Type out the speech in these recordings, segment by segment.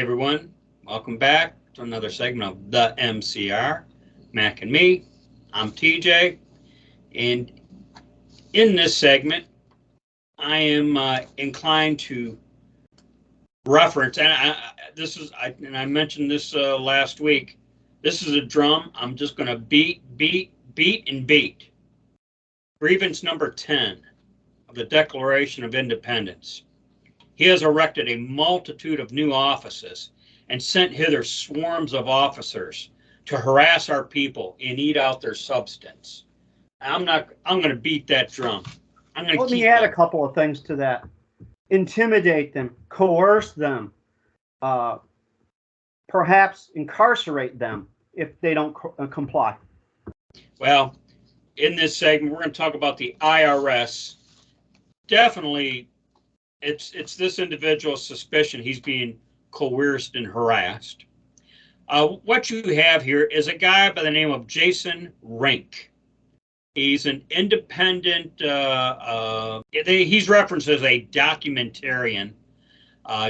everyone, welcome back to another segment of the MCR, Mac and me. I'm TJ, and in this segment, I am inclined to reference, and I mentioned this last week. This is a drum. I'm just going to beat. Grievance number 10 of the Declaration of Independence. He has erected a multitude of new offices and sent hither swarms of officers to harass our people and eat out their substance. I'm going to beat that drum. Let me add a couple of things to that. Intimidate them, coerce them, perhaps incarcerate them if they don't comply. Well, in this segment, we're going to talk about the IRS. Definitely, it's this individual's suspicion he's being coerced and harassed. What you have here is a guy by the name of Jason Rink. He's an independent, he's referenced as a documentarian.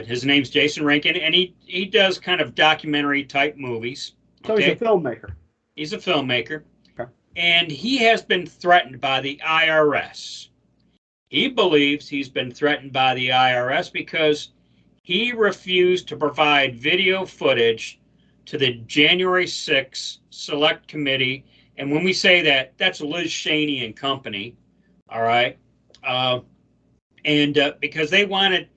His name's Jason Rink, and he does kind of documentary type movies. So he's a filmmaker. He's a filmmaker. Okay. And he has been threatened by the IRS. He believes he's been threatened by the IRS because he refused to provide video footage to the January 6th Select Committee. And when we say that, that's Liz Cheney and company, all right? Because they wanted,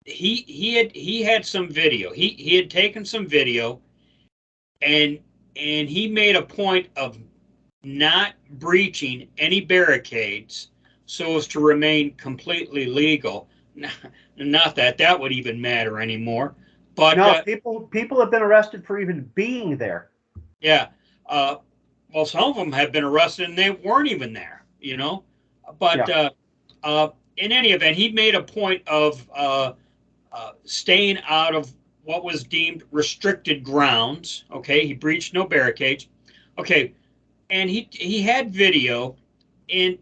he had some video. He had taken some video, and he made a point of not breaching any barricades so as to remain completely legal. Not that would even matter anymore. But no, people have been arrested for even being there. Yeah. Well, some of them have been arrested and they weren't even there, you know. But yeah. In any event, he made a point of staying out of what was deemed restricted grounds. Okay, he breached no barricades. Okay, and he had video, and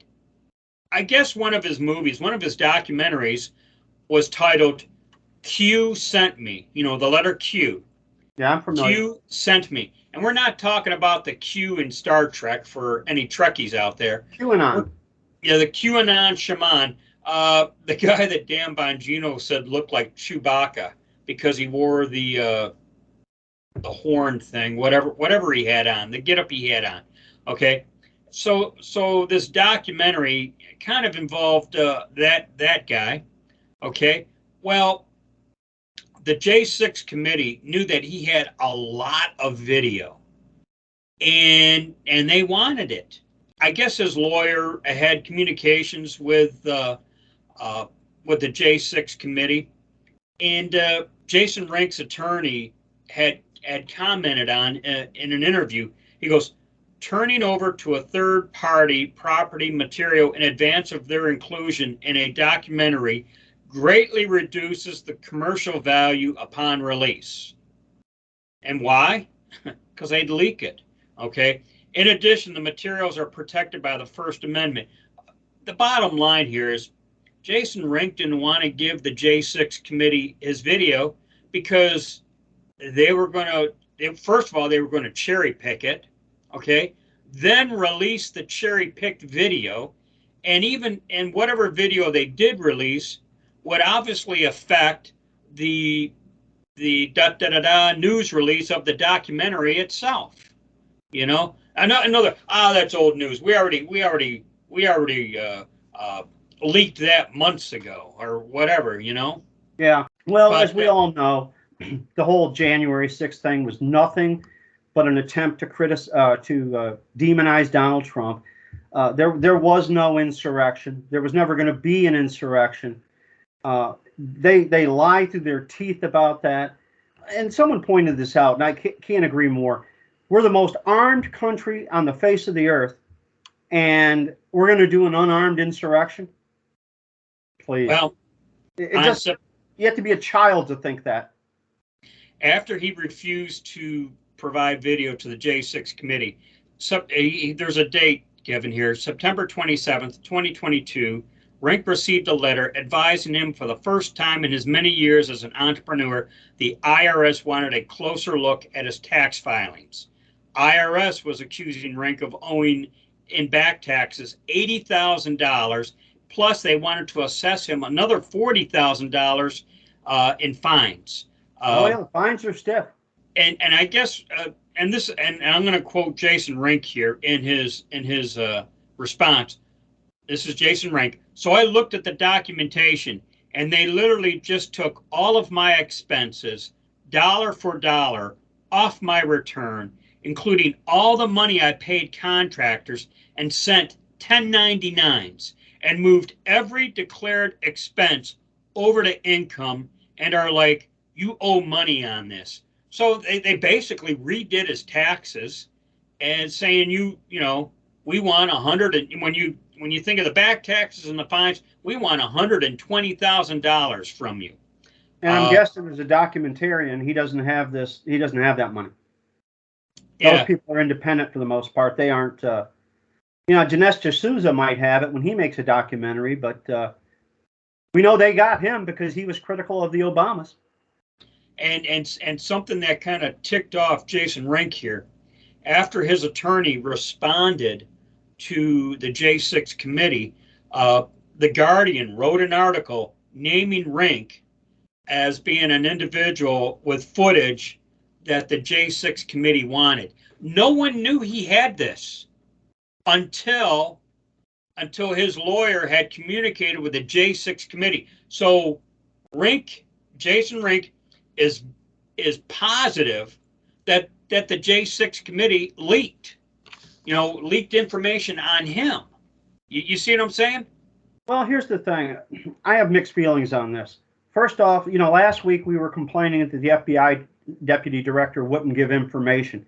I guess one of his documentaries was titled Q Sent Me, you know, the letter Q. Yeah, I'm familiar. Q sent me. And we're not talking about the Q in Star Trek for any Trekkies out there. QAnon. Yeah, the QAnon shaman. The guy that Dan Bongino said looked like Chewbacca because he wore the horn thing, whatever he had on, the getup he had on. Okay. So this documentary kind of involved that guy. Okay. Well, the J6 committee knew that he had a lot of video, and they wanted it. I guess his lawyer had communications with the J6 committee, and Jason Rink's attorney had commented on in an interview. He goes, turning over to a third party property material in advance of their inclusion in a documentary greatly reduces the commercial value upon release. And why? Because they'd leak it. Okay. In addition, the materials are protected by the First Amendment. The bottom line here is Jason Rink didn't want to give the J6 committee his video because they were going to, first of all, they were going to cherry pick it. Okay. Then release the cherry picked video. And whatever video they did release would obviously affect the news release of the documentary itself. You know, another that's old news. We already leaked that months ago or whatever. You know. Yeah. Well, as we all know, the whole January 6th thing was nothing but an attempt to demonize Donald Trump. There was no insurrection. There was never going to be an insurrection. They lie through their teeth about that. And someone pointed this out, and I can't agree more. We're the most armed country on the face of the earth, and we're going to do an unarmed insurrection? Please. Well, you have to be a child to think that. After he refused to provide video to the J6 committee, there's a date given here, September 27th, 2022, Rink received a letter advising him for the first time in his many years as an entrepreneur, the IRS wanted a closer look at his tax filings. IRS was accusing Rink of owing in back taxes $80,000, plus they wanted to assess him another $40,000 in fines. Oh yeah, the fines are stiff. And I guess and I'm going to quote Jason Rink here in his response. This is Jason Rink. So I looked at the documentation, and they literally just took all of my expenses, dollar for dollar, off my return, including all the money I paid contractors, and sent 1099s, and moved every declared expense over to income, and are like, you owe money on this. So they basically redid his taxes and saying, we want 100, and when you think of the back taxes and the fines, we want $120,000 from you. And I'm guessing as a documentarian, he doesn't have this. He doesn't have that money. Those people are independent for the most part. They aren't. Dinesh D'Souza might have it when he makes a documentary, but we know they got him because he was critical of the Obamas. And something that kind of ticked off Jason Rink here, after his attorney responded to the J6 committee, the Guardian wrote an article naming Rink as being an individual with footage that the J6 committee wanted. No one knew he had this until his lawyer had communicated with the J6 committee. So Jason Rink is positive that the J6 committee leaked information on him. You see what I'm saying? Well, here's the thing. I have mixed feelings on this. First off, last week we were complaining that the FBI deputy director wouldn't give information.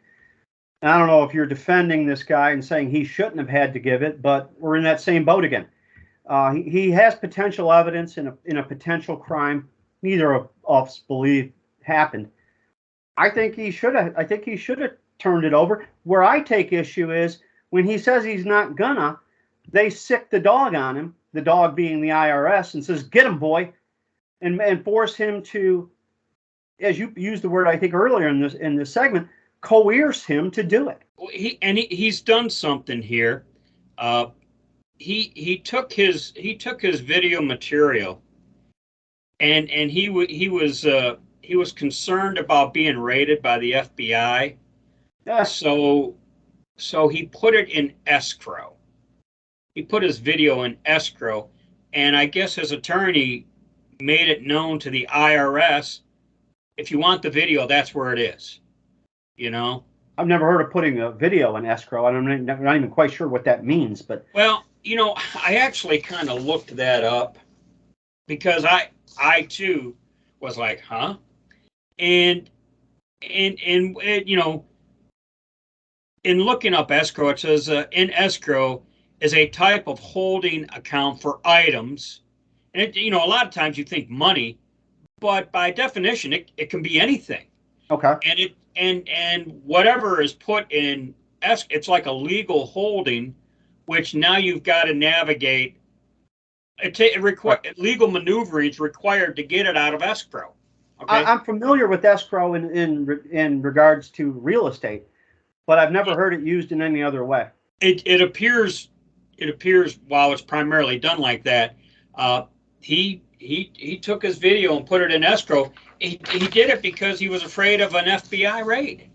And I don't know if you're defending this guy and saying he shouldn't have had to give it, but we're in that same boat again. He has potential evidence in a potential crime neither of us believe happened. I think he should have turned it over. Where I take issue is when he says he's not gonna, they sick the dog on him, the dog being the IRS, and says, "Get him, boy," and force him to, as you used the word I think earlier in this segment, coerce him to do it. He's done something here. He took his video material, and he was concerned about being raided by the FBI. Yeah. So he put it in escrow. He put his video in escrow, and I guess his attorney made it known to the IRS, if you want the video, that's where it is. I've never heard of putting a video in escrow. I'm not even quite sure what that means, but well, I actually kind of looked that up because I too was like, huh? And in looking up escrow, it says in escrow is a type of holding account for items. And a lot of times you think money, but by definition, it can be anything. Okay. And whatever is put in it's like a legal holding, which now you've got to navigate. Legal maneuverings required to get it out of escrow. Okay. I'm familiar with escrow in regards to real estate, but I've never heard it used in any other way. It appears while it's primarily done like that, he took his video and put it in escrow. He did it because he was afraid of an FBI raid.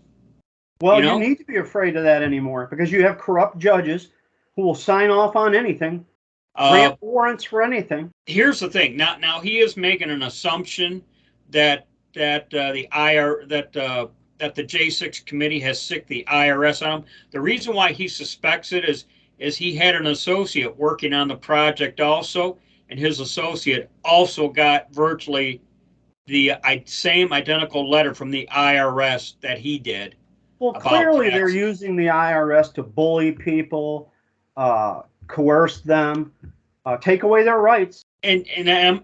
Well, you need to be afraid of that anymore because you have corrupt judges who will sign off on anything, grant warrants for anything. Here's the thing. Now he is making an assumption that the J6 committee has sicked the IRS on him. The reason why he suspects it is he had an associate working on the project also, and his associate also got virtually the same identical letter from the IRS that he did. Well, clearly they're using the IRS to bully people, coerce them, take away their rights. And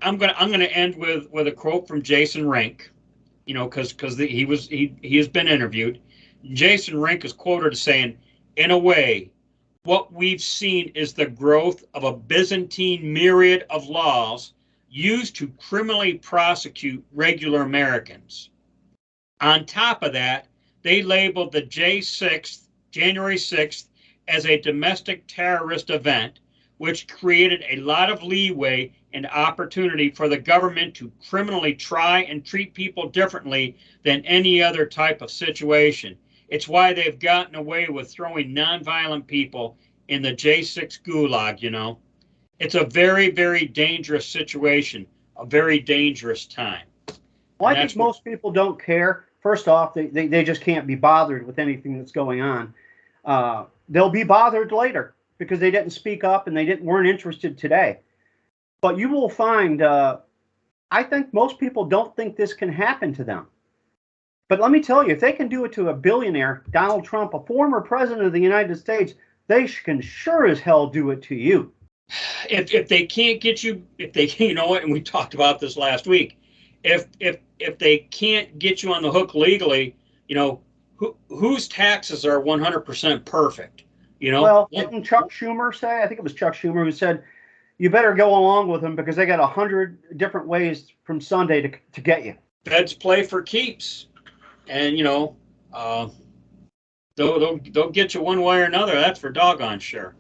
I'm gonna end with a quote from Jason Rink, because he has been interviewed. Jason Rink is quoted as saying, "In a way, what we've seen is the growth of a Byzantine myriad of laws used to criminally prosecute regular Americans. On top of that, they labeled the January 6th, as a domestic terrorist event, which created a lot of leeway and opportunity for the government to criminally try and treat people differently than any other type of situation. It's why they've gotten away with throwing nonviolent people in the J6 gulag, you know. It's a very, very dangerous situation, a very dangerous time. Well, I think most people don't care. First off, they just can't be bothered with anything that's going on. They'll be bothered later because they didn't speak up and weren't interested today. But you will find, I think most people don't think this can happen to them. But let me tell you, if they can do it to a billionaire, Donald Trump, a former president of the United States, they can sure as hell do it to you. If they can't get you, if they, you know what, and we talked about this last week, if they can't get you on the hook legally, you know, whose taxes are 100% perfect? You know, well, didn't Chuck Schumer say? I think it was Chuck Schumer who said, "You better go along with them because they got 100 different ways from Sunday to get you." Feds play for keeps, and you know, they'll get you one way or another. That's for doggone sure.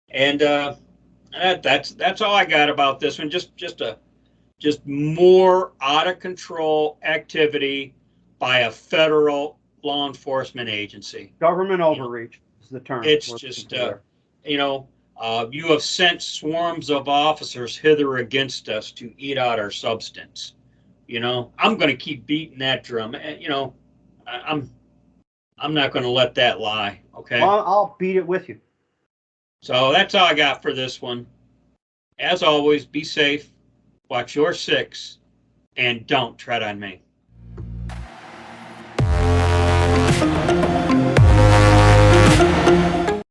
And that's all I got about this one. Just more out of control activity by a federal law enforcement agency. Government overreach is the term. It's just, you know, you have sent swarms of officers hither against us to eat out our substance. You know, I'm going to keep beating that drum. You know, I'm not going to let that lie. Okay. Well, I'll beat it with you. So that's all I got for this one. As always, be safe, watch your six, and don't tread on me.